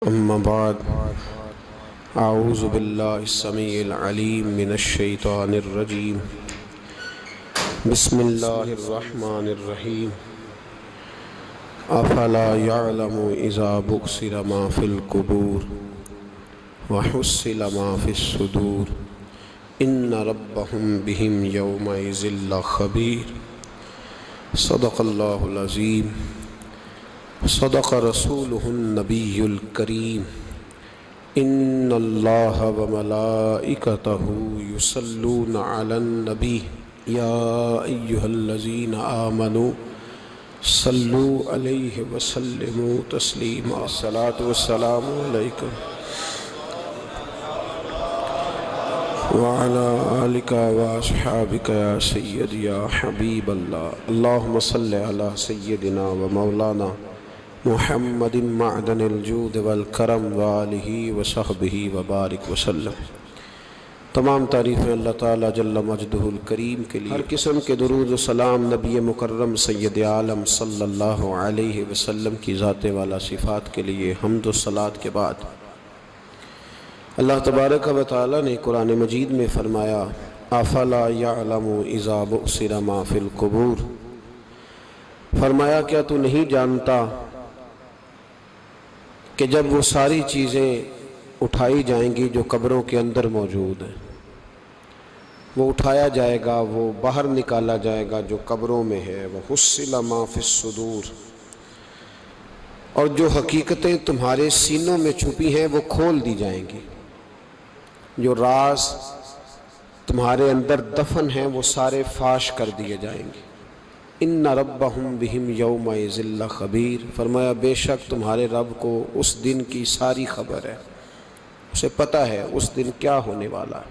أما بعد أعوذ بالله السميع العليم من الشيطان الرجيم بسم الله الرحمن الرحيم أفلا يعلم إذا بؤثر ما في القبور وحصل ما في الصدور إن ربهم بهم يومئذ لخبير صدق الله العظيم صدق رسوله النبي الكريم إن الله وملائكته يصلون على النبي يا أيها الذين آمنوا صلوا عليه وسلموا تسليما الصلاة والسلام عليكم وعلى آلك وأصحابك يا سيدي يا حبيب الله اللهم صل على سيدنا ومولانا محمد معدن الجود والکرم وآلہ وصحبہ وبارک وسلم۔ تمام تعریفیں اللہ تعالیٰ جل مجدہ الکریم کے لیے، ہر قسم کے درود و سلام نبی مکرم سید عالم صلی اللہ علیہ وسلم کی ذات والا صفات کے لیے حمد و صلاۃ کے بعد اللہ تبارک و تعالیٰ نے قرآن مجید میں فرمایا افلا یعلم اذا بؤثر ما فی القبور، فرمایا کیا تو نہیں جانتا کہ جب وہ ساری چیزیں اٹھائی جائیں گی جو قبروں کے اندر موجود ہیں، وہ اٹھایا جائے گا، وہ باہر نکالا جائے گا جو قبروں میں ہے، وَحُصِّلَ مَا فِي الصُّدُورِ، اور جو حقیقتیں تمہارے سینوں میں چھپی ہیں وہ کھول دی جائیں گی، جو راز تمہارے اندر دفن ہیں وہ سارے فاش کر دیے جائیں گے۔ ان ربہم بہم یومئذ لخبیر، فرمایا بے شک تمہارے رب کو اس دن کی ساری خبر ہے، اسے پتہ ہے اس دن کیا ہونے والا ہے۔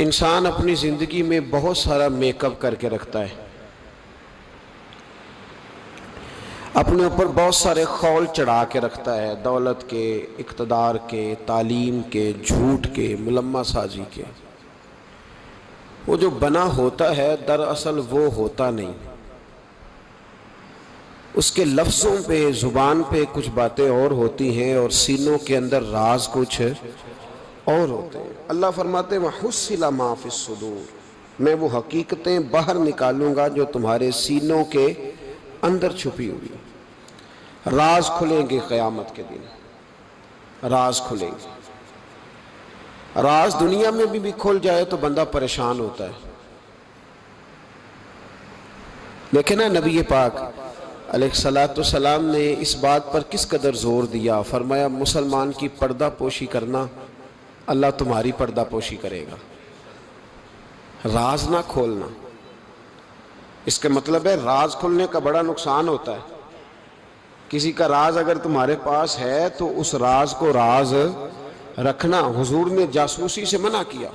انسان اپنی زندگی میں بہت سارا میک اپ کر کے رکھتا ہے، اپنے اوپر بہت سارے خول چڑھا کے رکھتا ہے، دولت کے، اقتدار کے، تعلیم کے، جھوٹ کے، ملمہ سازی کے۔ وہ جو بنا ہوتا ہے دراصل وہ ہوتا نہیں، اس کے لفظوں پہ، زبان پہ کچھ باتیں اور ہوتی ہیں اور سینوں کے اندر راز کچھ اور ہوتے ہیں۔ اللہ فرماتے ہیں وَحُصِّلَ مَا فِي الصُّدُورِ، میں وہ حقیقتیں باہر نکالوں گا جو تمہارے سینوں کے اندر چھپی ہوئی۔ راز کھلیں گے قیامت کے دن، راز کھلیں گے۔ راز دنیا میں بھی کھل جائے تو بندہ پریشان ہوتا ہے، لیکن نبی پاک علیہ السلام نے اس بات پر کس قدر زور دیا، فرمایا مسلمان کی پردہ پوشی کرنا، اللہ تمہاری پردہ پوشی کرے گا، راز نہ کھولنا۔ اس کا مطلب ہے راز کھلنے کا بڑا نقصان ہوتا ہے۔ کسی کا راز اگر تمہارے پاس ہے تو اس راز کو راز رکھنا، حضور نے جاسوسی سے منع کیا،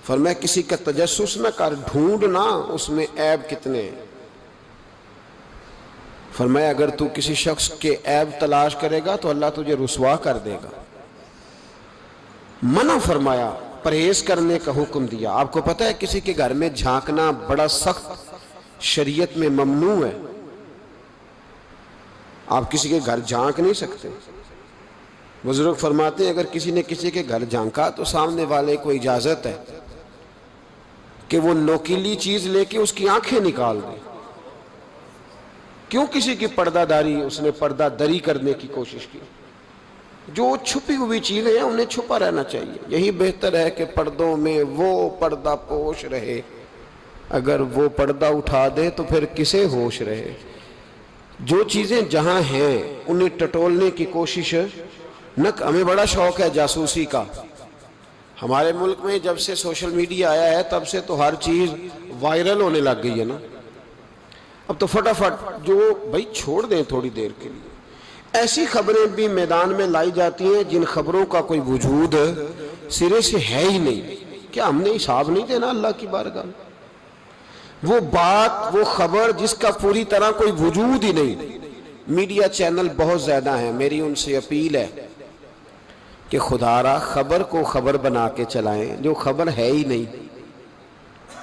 فرمایا کسی کا تجسس نہ کر، ڈھونڈنا اس میں عیب کتنے ہیں۔ فرمایا اگر تو کسی شخص کے عیب تلاش کرے گا تو اللہ تجھے رسوا کر دے گا۔ منع فرمایا، پرہیز کرنے کا حکم دیا۔ آپ کو پتہ ہے کسی کے گھر میں جھانکنا بڑا سخت شریعت میں ممنوع ہے، آپ کسی کے گھر جھانک نہیں سکتے۔ بزرگ فرماتے ہیں اگر کسی نے کسی کے گھر جھانکا تو سامنے والے کو اجازت ہے کہ وہ نوکیلی چیز لے کے اس کی آنکھیں نکال دے۔ کیوں کسی کی پردہ داری، اس نے پردہ دری کرنے کی کوشش کی؟ جو چھپی ہوئی چیزیں ہیں انہیں چھپا رہنا چاہیے۔ یہی بہتر ہے کہ پردوں میں وہ پردہ پوش رہے، اگر وہ پردہ اٹھا دے تو پھر کسے ہوش رہے۔ جو چیزیں جہاں ہیں انہیں ٹٹولنے کی کوشش نہ۔ ہمیں بڑا شوق ہے جاسوسی کا، ہمارے ملک میں جب سے سوشل میڈیا آیا ہے تب سے تو ہر چیز وائرل ہونے لگ گئی ہے نا۔ اب تو فٹافٹ جو بھائی چھوڑ دیں تھوڑی دیر کے لیے، ایسی خبریں بھی میدان میں لائی جاتی ہیں جن خبروں کا کوئی وجود سرے سے ہے ہی نہیں۔ کیا ہم نے حساب نہیں دینا اللہ کی بارگاہ میں؟ وہ بات، وہ خبر جس کا پوری طرح کوئی وجود ہی نہیں۔ میڈیا چینل بہت زیادہ ہیں، میری ان سے اپیل ہے کہ خدا را خبر کو خبر بنا کے چلائیں، جو خبر ہے ہی نہیں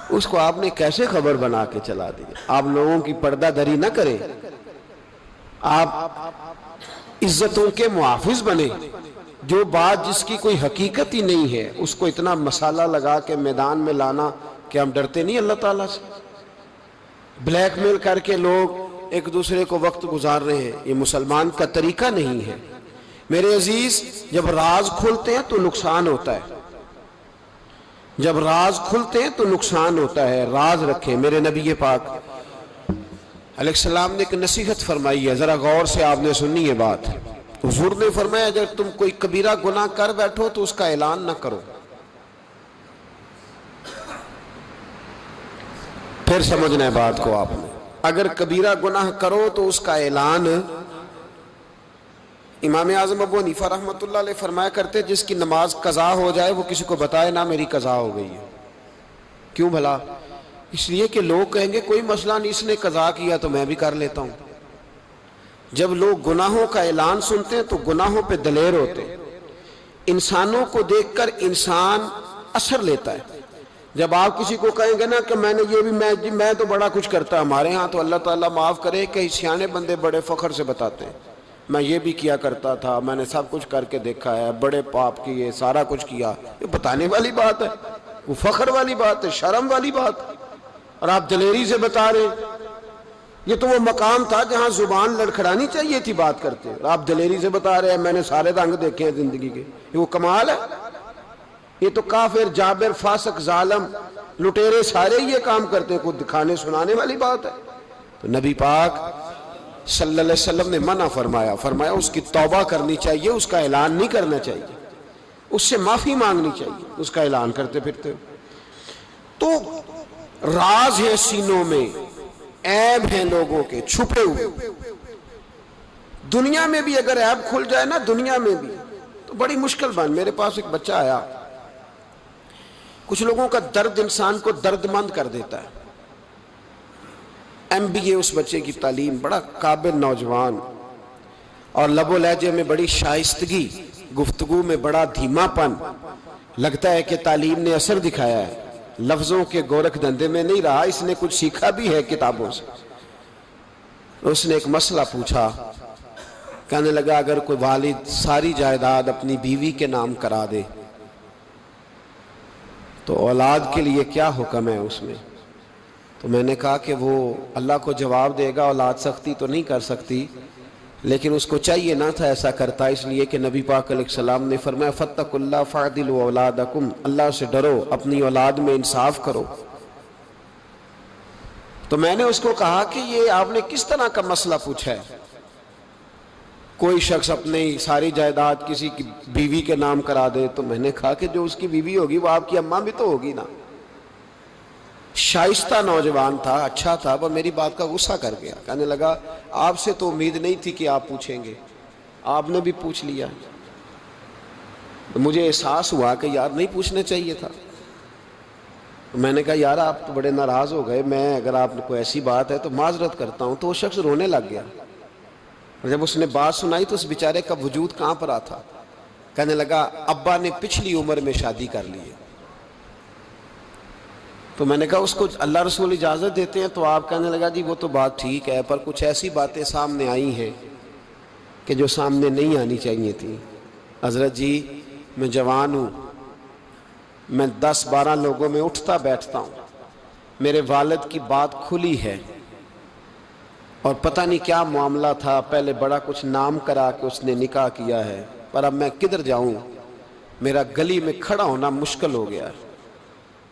اس کو آپ نے کیسے خبر بنا کے چلا دی؟ آپ لوگوں کی پردہ دری نہ کریں، آپ عزتوں کے محافظ بنے. جو بات جس کی کوئی حقیقت ہی نہیں ہے اس کو اتنا مسالہ لگا کے میدان میں لانا کہ ہم ڈرتے نہیں اللہ تعالیٰ سے. بلیک میل کر کے لوگ ایک دوسرے کو وقت گزار رہے ہیں، یہ مسلمان کا طریقہ نہیں ہے. میرے عزیز، جب راز کھلتے ہیں تو نقصان ہوتا ہے، جب راز کھلتے ہیں تو نقصان ہوتا ہے. راز رکھیں. میرے نبی پاک علیہ السلام نے ایک نصیحت فرمائی ہے، ذرا غور سے آپ نے سنی ہے بات. حضور نے فرمایا اگر تم کوئی کبیرہ گناہ کر بیٹھو تو اس کا اعلان نہ کرو. پھر سمجھنا ہے بات کو آپ نے. اگر کبیرہ گناہ کرو تو اس کا اعلان. امام اعظم ابو حنیفہ رحمۃ اللہ علیہ فرمایا کرتے جس کی نماز قضا ہو جائے وہ کسی کو بتائے نہ میری قضا ہو گئی ہے. کیوں بھلا؟ اس لیے کہ لوگ کہیں گے کوئی مسئلہ نہیں، اس نے قضا کیا تو میں بھی کر لیتا ہوں. جب لوگ گناہوں کا اعلان سنتے ہیں تو گناہوں پہ دلیر ہوتے ہیں. انسانوں کو دیکھ کر انسان اثر لیتا ہے. جب آپ کسی کو کہیں گے نا کہ میں نے یہ بھی میں تو بڑا کچھ کرتا، ہمارے ہاں تو اللہ تعالیٰ معاف کرے کہ سیانے بندے بڑے فخر سے بتاتے ہیں میں یہ بھی کیا کرتا تھا، میں نے سب کچھ کر کے دیکھا ہے، بڑے پاپ کیے، سارا کچھ کیا. یہ بتانے والی بات ہے، وہ فخر والی بات ہے، شرم والی بات ہے. اور آپ دلیری سے بتا رہے ہیں. یہ تو وہ مقام تھا جہاں زبان لڑکھڑانی چاہیے تھی بات کرتے، اور آپ دلیری سے بتا رہے ہیں میں نے سارے رنگ دیکھے ہیں زندگی کے. یہ وہ کمال ہے. یہ تو کافر، جابر، فاسق، ظالم، لٹیرے سارے یہ کام کرتے ہیں. کوئی دکھانے سنانے والی بات ہے. تو نبی پاک صلی اللہ علیہ وسلم نے منع فرمایا اس کی توبہ کرنی چاہیے، اس کا اعلان نہیں کرنا چاہیے، اس سے معافی مانگنی چاہیے. اس کا اعلان کرتے پھرتے تو راز ہے سینوں میں، عیب ہیں لوگوں کے چھپے ہوئے. دنیا میں بھی اگر عیب کھل جائے نا، دنیا میں بھی تو بڑی مشکل بن. میرے پاس ایک بچہ آیا. کچھ لوگوں کا درد انسان کو درد مند کر دیتا ہے. MBA اس بچے کی تعلیم، بڑا قابل نوجوان، اور لب و لہجے میں بڑی شائستگی، گفتگو میں بڑا دھیما پن. لگتا ہے کہ تعلیم نے اثر دکھایا ہے، لفظوں کے گورکھ دھندے میں نہیں رہا، اس نے کچھ سیکھا بھی ہے کتابوں سے. اس نے ایک مسئلہ پوچھا. کہنے لگا اگر کوئی والد ساری جائیداد اپنی بیوی کے نام کرا دے تو اولاد کے لیے کیا حکم ہے اس میں؟ تو میں نے کہا کہ وہ اللہ کو جواب دے گا، اولاد سختی تو نہیں کر سکتی، لیکن اس کو چاہیے نہ تھا ایسا کرتا. اس لیے کہ نبی پاک علیہ السلام نے فرمایا فاتقوا اللہ فاعدلوا اولادکم، اللہ سے ڈرو، اپنی اولاد میں انصاف کرو. تو میں نے اس کو کہا کہ یہ آپ نے کس طرح کا مسئلہ پوچھا ہے؟ کوئی شخص اپنی ساری جائیداد کسی کی بیوی کے نام کرا دے. تو میں نے کہا کہ جو اس کی بیوی ہوگی وہ آپ کی اماں بھی تو ہوگی نا. شائستہ نوجوان تھا، اچھا تھا، پر میری بات کا غصہ کر گیا. کہنے لگا آپ سے تو امید نہیں تھی کہ آپ پوچھیں گے، آپ نے بھی پوچھ لیا. مجھے احساس ہوا کہ یار نہیں پوچھنا چاہیے تھا. میں نے کہا یار آپ تو بڑے ناراض ہو گئے، میں اگر آپ کو ایسی بات ہے تو معذرت کرتا ہوں. تو وہ شخص رونے لگ گیا. جب اس نے بات سنائی تو اس بیچارے کا وجود کہاں پر آتا. کہنے لگا ابا نے پچھلی عمر میں شادی کر لی ہے. تو میں نے کہا اس کو اللہ رسول اجازت دیتے ہیں. تو آپ کہنے لگا جی وہ تو بات ٹھیک ہے، پر کچھ ایسی باتیں سامنے آئی ہیں کہ جو سامنے نہیں آنی چاہیے تھی. حضرت جی میں جوان ہوں، میں 10-12 لوگوں میں اٹھتا بیٹھتا ہوں. میرے والد کی بات کھلی ہے اور پتہ نہیں کیا معاملہ تھا، پہلے بڑا کچھ نام کرا کہ اس نے نکاح کیا ہے، پر اب میں کدھر جاؤں؟ میرا گلی میں کھڑا ہونا مشکل ہو گیا ہے.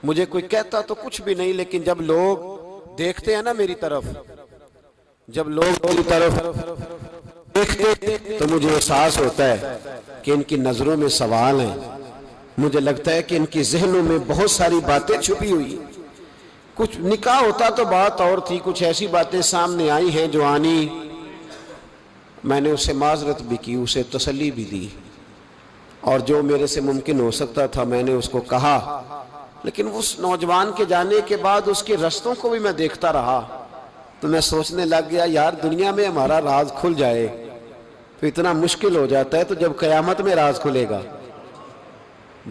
مجھے کوئی کہتا تو کچھ بھی نہیں، لیکن جب لوگ دیکھتے ہیں نا میری طرف، جب لوگ میری طرف دیکھتے تو مجھے احساس ہوتا ہے کہ ان کی نظروں میں سوال ہیں. مجھے لگتا ہے کہ ان کی ذہنوں میں بہت ساری باتیں چھپی ہوئی. کچھ نکاح ہوتا تو بات اور تھی، کچھ ایسی باتیں سامنے آئی ہیں جو آنی. میں نے اسے معذرت بھی کی، اسے تسلی بھی دی، اور جو میرے سے ممکن ہو سکتا تھا میں نے اس کو کہا. لیکن اس نوجوان کے جانے کے بعد اس کے رستوں کو بھی میں دیکھتا رہا تو میں سوچنے لگ گیا یار دنیا میں ہمارا راز کھل جائے تو اتنا مشکل ہو جاتا ہے، تو جب قیامت میں راز کھلے گا.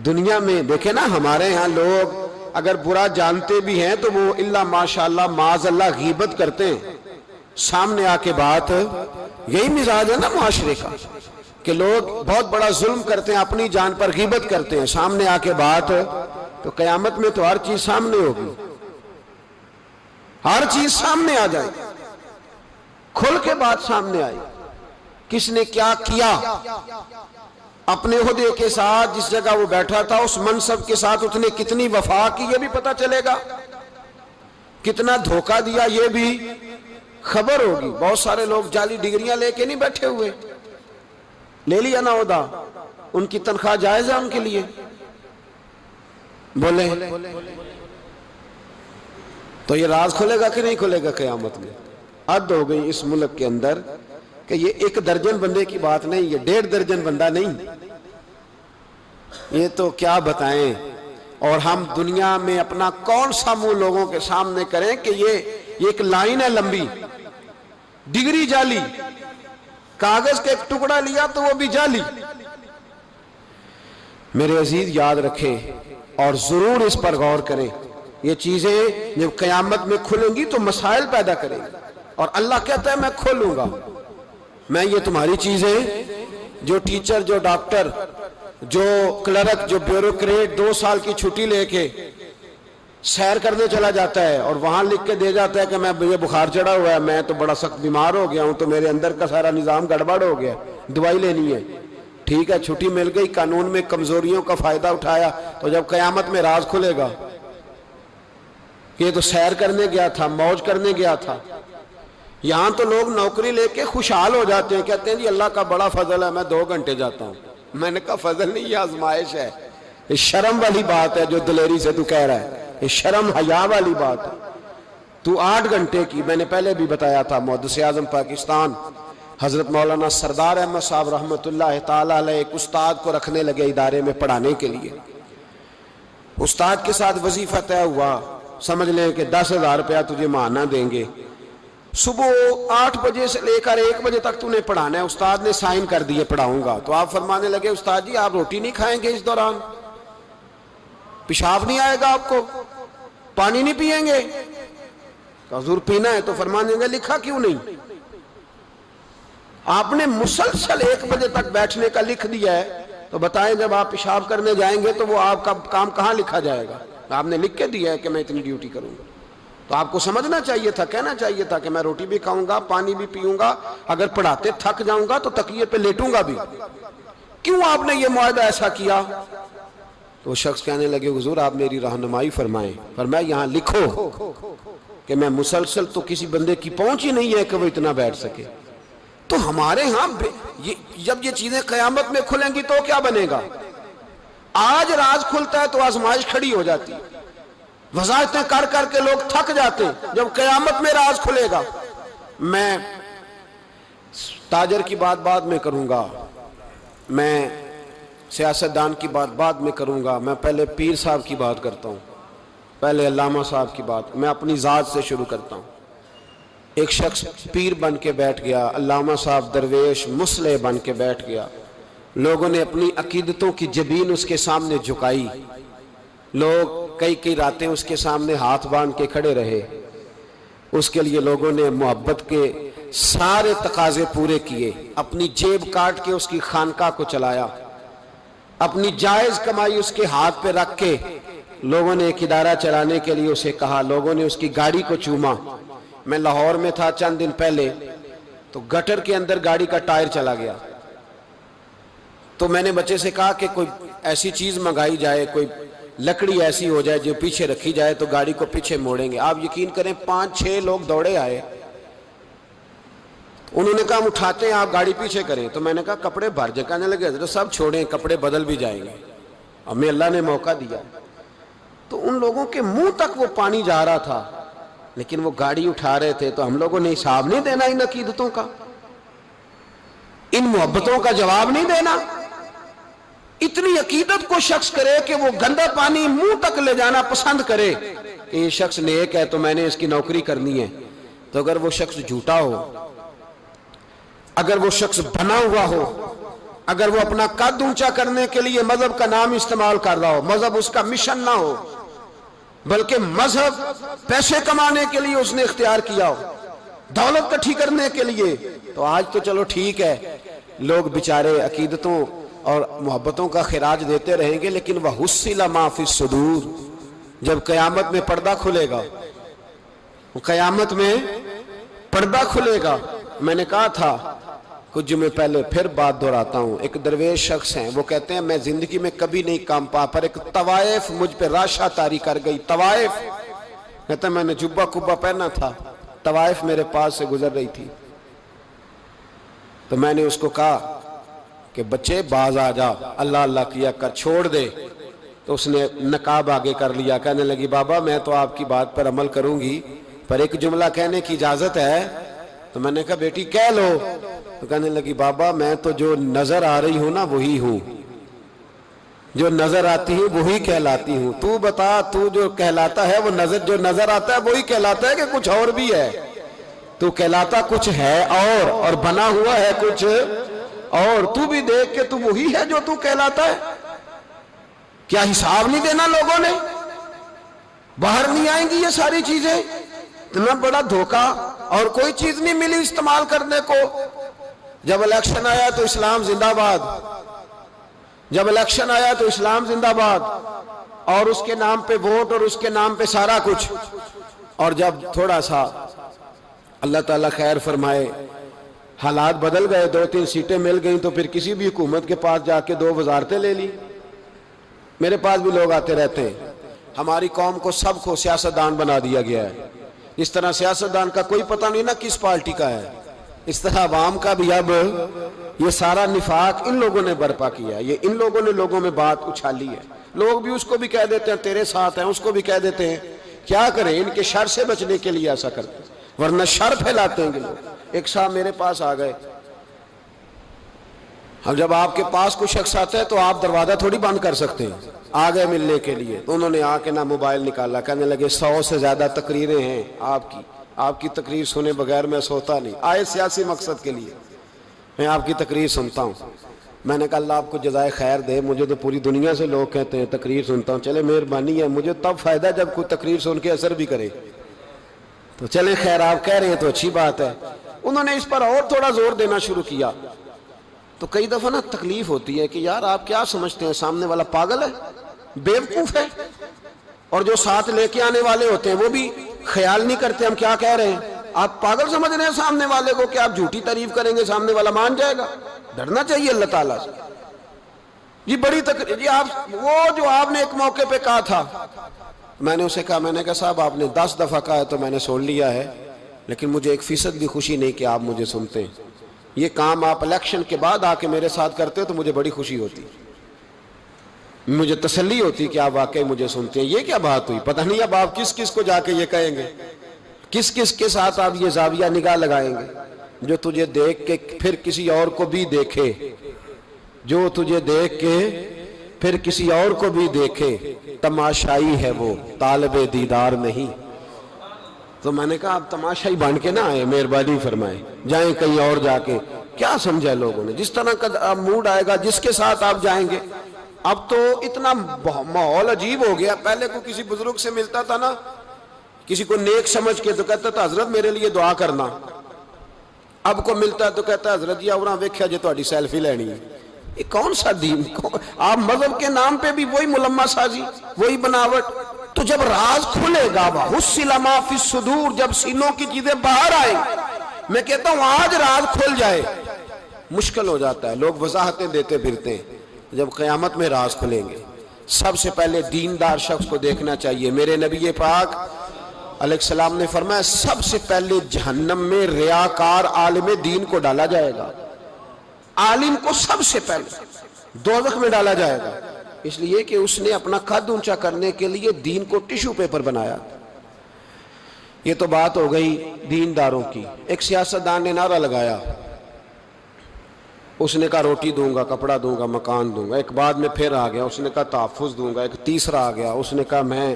دنیا میں دیکھیں نا ہمارے ہاں لوگ اگر برا جانتے بھی ہیں تو وہ الا ماشاءاللہ معاذ اللہ غیبت کرتے ہیں، سامنے آ کے بات، یہی مزاج ہے نا معاشرے کا کہ لوگ بہت بڑا ظلم کرتے ہیں، اپنی جان پر غیبت کرتے ہیں، سامنے آ کے بات تو قیامت میں تو ہر چیز سامنے ہوگی، ہر چیز سامنے آ جائے، کھل کے بات سامنے آئی، کس نے کیا کیا، اپنے عہدے کے ساتھ جس جگہ وہ بیٹھا تھا اس منصب کے ساتھ اس نے کتنی وفا کی یہ بھی پتہ چلے گا، کتنا دھوکہ دیا یہ بھی خبر ہوگی۔ بہت سارے لوگ جعلی ڈگریاں لے کے نہیں بیٹھے ہوئے، لے لیا نا عہدہ، ان کی تنخواہ جائز ہے ان کے لیے، بولے تو یہ راز کھلے گا کہ نہیں کھلے گا قیامت میں؟ حد ہو گئی اس ملک کے اندر کہ یہ 1 درجن بندے کی بات نہیں، یہ 1.5 درجن بندہ نہیں، یہ تو کیا بتائیں۔ اور ہم دنیا میں اپنا کون سا منہ لوگوں کے سامنے کریں کہ یہ ایک لائن ہے لمبی، ڈگری جعلی، کاغذ کا ایک ٹکڑا لیا تو وہ بھی جعلی۔ میرے عزیز یاد رکھیں اور ضرور اس پر غور کریں، یہ چیزیں جب قیامت میں کھلیں گی تو مسائل پیدا کریں گی، اور اللہ کہتا ہے میں کھولوں گا، میں یہ تمہاری چیزیں، جو ٹیچر، جو ڈاکٹر، جو کلرک، جو بیوروکریٹ 2 سال کی چھٹی لے کے سیر کرنے چلا جاتا ہے اور وہاں لکھ کے دے جاتا ہے کہ میں یہ بخار چڑھا ہوا ہے، میں تو بڑا سخت بیمار ہو گیا ہوں، تو میرے اندر کا سارا نظام گڑبڑ ہو گیا، دوائی لینی ہے، ٹھیک ہے چھٹی مل گئی، قانون میں کمزوریوں کا فائدہ اٹھایا، تو جب قیامت میں راز کھلے گا یہ تو سیر کرنے گیا تھا، موج کرنے گیا تھا۔ یہاں تو لوگ نوکری لے کے خوشحال ہو جاتے ہیں، کہتے ہیں جی اللہ کا بڑا فضل ہے میں 2 گھنٹے جاتا ہوں۔ میں نے کہا فضل نہیں، یہ آزمائش ہے، یہ شرم والی بات ہے جو دلیری سے تو کہہ رہا ہے، یہ شرم حیا والی بات ہے۔ تو 8 گھنٹے کی، میں نے پہلے بھی بتایا تھا، محدث اعظم پاکستان حضرت مولانا سردار احمد صاحب رحمۃ اللہ تعالی علیہ ایک استاد کو رکھنے لگے ادارے میں پڑھانے کے لیے، استاد کے ساتھ وظیفہ طے ہوا، سمجھ لیں کہ 10,000 روپیہ تجھے ماہانہ دیں گے، صبح 8 بجے سے لے کر 1 بجے تک تو نے پڑھانا ہے، استاد نے سائن کر دیے پڑھاؤں گا، تو آپ فرمانے لگے استاد جی آپ روٹی نہیں کھائیں گے اس دوران، پیشاب نہیں آئے گا آپ کو، پانی نہیں پیئیں گے؟ حضور پینا ہے، تو فرمانے لگے لکھا کیوں نہیں؟ آپ نے مسلسل 1 بجے تک بیٹھنے کا لکھ دیا ہے، تو بتائیں جب آپ پیشاب کرنے جائیں گے تو وہ آپ کا کام کہاں لکھا جائے گا؟ آپ نے لکھ کے دیا ہے کہ میں اتنی ڈیوٹی کروں گا، تو آپ کو سمجھنا چاہیے تھا، کہنا چاہیے تھا کہ میں روٹی بھی کھاؤں گا، پانی بھی پیوں گا، اگر پڑھاتے تھک جاؤں گا تو تکیے پہ لیٹوں گا بھی، کیوں آپ نے یہ معاہدہ ایسا کیا؟ تو شخص کہنے لگے حضور آپ میری رہنمائی فرمائیں، فرمایا یہاں لکھو کہ میں مسلسل، تو کسی بندے کی پہنچ ہی نہیں ہے کہ وہ اتنا بیٹھ سکے۔ تو ہمارے ہاں جب یہ چیزیں قیامت میں کھلیں گی تو کیا بنے گا؟ آج راز کھلتا ہے تو آزمائش کھڑی ہو جاتی، وضاحتیں کر کر کے لوگ تھک جاتے، جب قیامت میں راز کھلے گا۔ میں تاجر کی بات بعد میں کروں گا، میں سیاستدان کی بات بعد میں کروں گا، میں پہلے پیر صاحب کی بات کرتا ہوں، پہلے علامہ صاحب کی بات، میں اپنی ذات سے شروع کرتا ہوں۔ ایک شخص پیر بن کے بیٹھ گیا، علامہ صاحب درویش مصلح بن کے بیٹھ گیا، لوگوں نے اپنی عقیدتوں کی جبین اس کے سامنے جھکائی، لوگ کئی راتیں اس کے سامنے ہاتھ باندھ کے کھڑے رہے، اس کے لیے لوگوں نے محبت کے سارے تقاضے پورے کیے، اپنی جیب کاٹ کے اس کی خانقاہ کو چلایا، اپنی جائز کمائی اس کے ہاتھ پہ رکھ کے لوگوں نے ایک ادارہ چلانے کے لیے اسے کہا، لوگوں نے اس کی گاڑی کو چوما۔ میں لاہور میں تھا چند دن پہلے، تو گٹر کے اندر گاڑی کا ٹائر چلا گیا، تو میں نے بچے سے کہا کہ کوئی ایسی چیز منگائی جائے، کوئی لکڑی ایسی ہو جائے جو پیچھے رکھی جائے تو گاڑی کو پیچھے موڑیں گے۔ آپ یقین کریں 5-6 لوگ دوڑے آئے، انہوں نے کہا ہم اٹھاتے ہیں آپ گاڑی پیچھے کریں، تو میں نے کہا کپڑے بھر جائیں، کہنے لگے حضرت صاحب چھوڑیں کپڑے بدل بھی جائیں گے، ہمیں اللہ نے موقع دیا۔ تو ان لوگوں کے منہ تک وہ پانی جا رہا تھا، لیکن وہ گاڑی اٹھا رہے تھے، تو ہم لوگوں نے حساب نہیں دینا ان عقیدتوں کا، ان محبتوں کا جواب نہیں دینا؟ اتنی عقیدت کو شخص کرے کہ وہ گندا پانی منہ تک لے جانا پسند کرے کہ یہ شخص نیک ہے تو میں نے اس کی نوکری کرنی ہے، تو اگر وہ شخص جھوٹا ہو، اگر وہ شخص بنا ہوا ہو، اگر وہ اپنا قد اونچا کرنے کے لیے مذہب کا نام استعمال کر رہا ہو، مذہب اس کا مشن نہ ہو، بلکہ مذہب پیسے کمانے کے لیے اس نے اختیار کیا ہو، دولت کٹھی کرنے کے لیے. تو آج تو چلو ٹھیک ہے، لوگ بیچارے عقیدتوں اور محبتوں کا خراج دیتے رہیں گے، لیکن وَحُصِّلَ مَا فِي الصُّدُورِ، جب قیامت میں پردہ کھلے گا، قیامت میں پردہ کھلے گا. میں نے کہا تھا کچھ جمعے پہلے، پھر بات دہراتا ہوں. ایک درویش شخص ہیں، وہ کہتے ہیں میں زندگی میں کبھی نہیں کام پا، پر ایک طوائف مجھ پہ راشا طاری کر گئی. طوائف کہتے ہیں میں نے جبہ کبہ پہنا تھا، طوائف میرے پاس سے گزر رہی تھی، تو میں نے اس کو کہا کہ بچے باز آ جا، اللہ اللہ کیا کر، چھوڑ دے. تو اس نے نقاب آگے کر لیا، کہنے لگی بابا میں تو آپ کی بات پر عمل کروں گی، پر ایک جملہ کہنے کی اجازت ہے؟ تو میں نے کہا بیٹی کہہ لو. تو کہنے لگی بابا میں تو جو نظر آ رہی ہوں نا وہی ہوں، جو نظر آتی ہوں وہی کہلاتی ہوں. تو بتا تو جو کہلاتا ہے وہ جو نظر آتا ہے وہی کہلاتا ہے کہ کچھ اور بھی ہے؟ تو کہلاتا کچھ ہے اور بنا ہوا ہے کچھ اور. تو بھی دیکھ کہ تو وہی ہے جو تو کہلاتا ہے. کیا حساب نہیں دینا لوگوں نے؟ باہر نہیں آئیں گی یہ ساری چیزیں؟ اتنا بڑا دھوکہ، اور کوئی چیز نہیں ملی استعمال کرنے کو. جب الیکشن آیا تو اسلام زندہ باد، جب الیکشن آیا تو اسلام زندہ باد، اور اس کے نام پہ ووٹ اور اس کے نام پہ سارا کچھ. اور جب تھوڑا سا اللہ تعالیٰ خیر فرمائے حالات بدل گئے، 2-3 سیٹیں مل گئیں، تو پھر کسی بھی حکومت کے پاس جا کے 2 وزارتیں لے لی. میرے پاس بھی لوگ آتے رہتے ہیں. ہماری قوم کو سب کو سیاستدان بنا دیا گیا ہے. اس طرح سیاستدان کا کوئی پتہ نہیں نا کس پارٹی کا ہے، اس طرح عوام کا بھی اب یہ سارا نفاق ان لوگوں نے برپا کیا ہے. یہ ان لوگوں نے لوگوں میں بات اچھالی ہے. لوگ بھی اس کو بھی کہہ دیتے ہیں تیرے ساتھ ہیں، اس کو بھی کہہ دیتے ہیں. کیا کریں، ان کے شر سے بچنے کے لیے ایسا کرتے ہیں، ورنہ شر پھیلاتے ہیں لوگ. ایک صاحب میرے پاس آ گئے. اب جب آپ کے پاس کوئی شخص آتا ہے تو آپ دروازہ تھوڑی بند کر سکتے ہیں. آ گئے ملنے کے لیے، تو انہوں نے آ کے نہ موبائل نکالا، کہنے لگے 100 سے زیادہ تقریریں ہیں آپ کی تقریر سنے بغیر میں سوتا نہیں. آئے سیاسی مقصد کے لیے، میں آپ کی تقریر سنتا ہوں. میں نے کہا اللہ آپ کو جزائے خیر دے، مجھے تو پوری دنیا سے لوگ کہتے ہیں تقریر سنتا ہوں. چلے مہربانی ہے، مجھے تب فائدہ جب کوئی تقریر سن کے اثر بھی کرے. تو چلیں خیر، آپ کہہ رہے ہیں تو اچھی بات ہے. انہوں نے اس پر اور تھوڑا زور دینا شروع کیا. تو کئی دفعہ نا تکلیف ہوتی ہے کہ یار آپ کیا سمجھتے ہیں سامنے والا پاگل ہے، بیوقوف ہے؟ اور جو ساتھ لے کے آنے والے ہوتے ہیں وہ بھی خیال نہیں کرتے ہم کیا کہہ رہے ہیں. آپ پاگل سمجھ رہے ہیں سامنے والے کو کہ آپ جھوٹی تعریف کریں گے سامنے والا مان جائے گا. ڈرنا چاہیے اللہ تعالیٰ سے. یہ بڑی تکلیف. یہ آپ وہ جو آپ نے ایک موقع پہ کہا تھا، میں نے اسے کہا، میں نے کہا صاحب آپ نے 10 دفعہ کہا ہے تو میں نے سن لیا ہے، لیکن مجھے 1% بھی خوشی نہیں کہ آپ مجھے سنتے ہیں. یہ کام آپ الیکشن کے بعد آ کے میرے ساتھ کرتے تو مجھے بڑی خوشی ہوتی، مجھے تسلی ہوتی کہ آپ واقعی مجھے سنتے ہیں. یہ کیا بات ہوئی؟ پتہ نہیں اب آپ کس کس کو جا کے یہ کہیں گے، کس کس کے ساتھ آپ یہ زاویہ نگاہ لگائیں گے. جو تجھے دیکھ کے پھر کسی اور کو بھی دیکھے، جو تجھے دیکھ کے پھر کسی اور کو بھی دیکھے، تماشائی ہے وہ طالب دیدار نہیں. تو میں نے کہا آپ تماشائی بن کے نہ آئے، مہربانی فرمائے جائیں کہیں اور. جا کے کیا سمجھا لوگوں نے؟ جس طرح کا موڈ آئے گا جس کے ساتھ آپ جائیں گے. اب تو اتنا ماحول عجیب ہو گیا. پہلے کو کسی بزرگ سے ملتا تھا نا، کسی کو نیک سمجھ کے تو کہتا تھا حضرت میرے لیے دعا کرنا. اب کو ملتا تو کہتا ہے حضرت جی اوراں ویکھیا جے تہاڈی سیلفی لینی ہے. یہ کون سا دین؟ آپ مذہب کے نام پہ بھی وہی ملمہ سازی، وہی بناوٹ. تو جب راز کھلے گا، وَحُصِّلَ مَا فِي الصُّدُورِ، جب سینوں کی چیزیں باہر آئیں، میں کہتا ہوں آج راز کھل جائے. مشکل ہو جاتا ہے، لوگ وضاحتیں دیتے پھرتے ہیں. جب قیامت میں راز کھلیں گے، سب سے پہلے دیندار شخص کو دیکھنا چاہیے. میرے نبی پاک علیہ السلام نے فرمایا سب سے پہلے جہنم میں ریاکار عالم دین کو ڈالا جائے گا. عالم کو سب سے پہلے دوزخ میں ڈالا جائے گا، اس لیے کہ اس نے اپنا قد اونچا کرنے کے لیے دین کو ٹیشو پیپر بنایا. یہ تو بات ہو گئی دینداروں کی. ایک سیاستدان نے نعرہ لگایا، اس نے کہا روٹی دوں گا، کپڑا دوں گا، مکان دوں گا. ایک بعد میں پھر آ گیا، اس نے کہا تحفظ دوں گا. ایک تیسرا آ گیا، اس نے کہا میں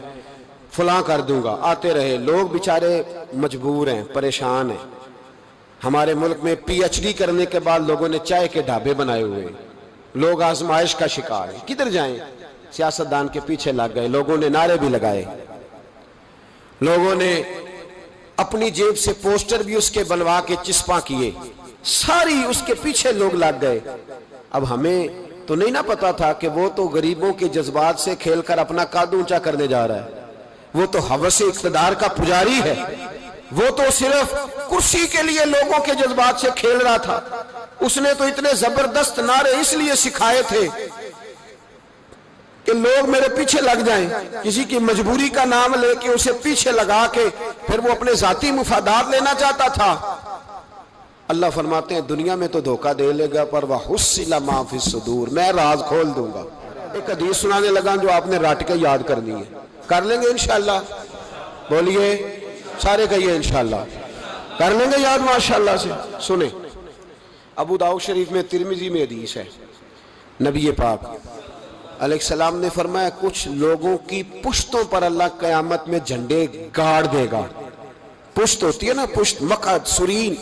فلاں کر دوں گا. آتے رہے. لوگ بیچارے مجبور ہیں، پریشان ہیں. ہمارے ملک میں PhD کرنے کے بعد لوگوں نے چائے کے ڈھابے بنائے ہوئے ہیں. لوگ آزمائش کا شکار ہیں. کدھر جائیں؟ سیاستدان کے پیچھے لگ گئے. لوگوں نے نعرے بھی لگائے، لوگوں نے اپنی جیب سے پوسٹر بھی اس کے بنوا کے چسپاں کیے، ساری اس کے پیچھے لوگ لگ گئے۔ اب ہمیں تو نہیں نہ پتا تھا کہ وہ تو غریبوں کے جذبات سے کھیل کر اپنا قد اونچا کرنے جا رہا ہے، وہ تو ہوس اقتدار کا پجاری ہے، وہ تو صرف کرسی کے لیے لوگوں کے جذبات سے کھیل رہا تھا۔ اس نے تو اتنے زبردست نعرے اس لیے سکھائے تھے کہ لوگ میرے پیچھے لگ جائیں، کسی کی مجبوری کا نام لے کے اسے پیچھے لگا کے پھر وہ اپنے ذاتی مفادات لینا چاہتا تھا۔ اللہ فرماتے ہیں دنیا میں تو دھوکہ دے لے گا، پر وَحُصِّلَ مَا فِي الصُّدُورِ، میں راز کھول دوں گا۔ ایک حدیث سنانے لگا جو آپ نے رٹ کے یاد کرنی ہے، کر لیں گے انشاءاللہ؟ بولیے، سارے کہیے انشاءاللہ کر لیں گے یاد ماشاءاللہ سے۔ سنیں، ابو داؤد شریف میں، ترمذی میں حدیث ہے، نبی پاک علیہ السلام نے فرمایا کچھ لوگوں کی پشتوں پر اللہ قیامت میں جھنڈے گاڑ دے گا۔ پشت ہوتی ہے نا، پشت، مقعد، سرین،